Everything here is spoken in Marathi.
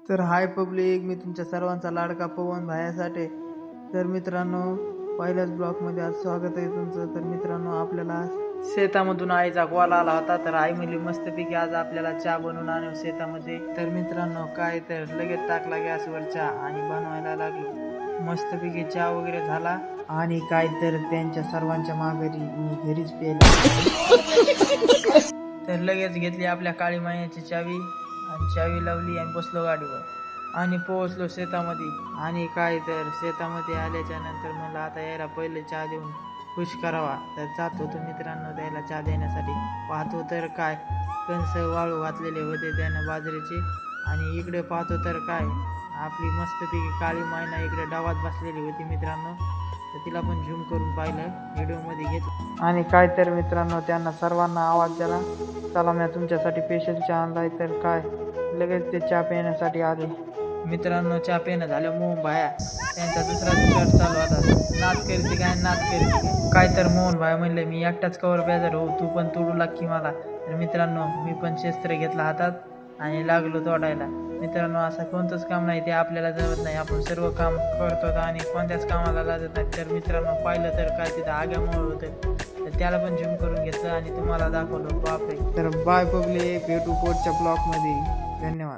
तर हाय पब्लिक, मी तुमच्या सर्वांचा लाडका पवन भायासाठी. तर मित्रांनो, पहिल्याच ब्लॉगमध्ये आज स्वागत आहे तुमचं. तर मित्रांनो, आपल्याला शेतामधून आईचा कॉल आला होता. तर आई म्हणली मस्तपैकी आज आपल्याला चहा बनवून आणू शेतामध्ये. तर मित्रांनो, काय तर लगेच टाकला गॅसवर चहा आणि बनवायला लागलो. मस्तपैकी चहा वगैरे झाला आणि काय तर त्यांच्या सर्वांच्या माघारी मी घरीच प्यायला. तर लगेच घेतली आपल्या काळी मायाची चावी आणि चावी लावली आणि बसलो गाडीवर आणि पोहोचलो शेतामध्ये. आणि काय तर शेतामध्ये आल्याच्या नंतर मला आता यायला पहिले चहा देऊन खुश करावा. तर जात होतो मित्रांनो त्याला चहा देण्यासाठी. पाहतो तर काय कणस वाळू घातलेले होते त्यानं बाजरीचे. आणि इकडे पाहतो तर काय आपली मस्तपैकी काळी मायना इकडे डावात बसलेली होती मित्रांनो. तर तिला पण झूम करून पाहिलं, व्हिडिओमध्ये घेतलं. आणि काय तर मित्रांनो त्यांना सर्वांना आवाज दिला, चला मी तुमच्यासाठी स्पेशल चहा आणलाय. तर काय लगेच ते चहा पिण्यासाठी आले. मित्रांनो चहा पिणं झालं मोहन भाया त्यांचा दुसरा शर्ट चालू होता. नाच करते काय तर मोहन भाया म्हणले मी एकटाच कवर बेजार हो, तू पण तोडू लाग की मला. तर मित्रांनो मी पण शस्त्र घेतला हातात आणि लागलो तोडायला. मित्रांनो असं कोणतंच काम नाही ते आपल्याला जमत नाही, आपण सर्व काम करतो आणि कोणत्याच कामाला लागत नाही. तर मित्रांनो पाहिलं तर काय तिथं आग्यामुळे होतं, तर त्याला पण झूम करून घेतलं आणि तुम्हाला दाखवलं. बापरे. तर बाय पब्लिक, भेटू पुढच्या ब्लॉगमध्ये. धन्यवाद.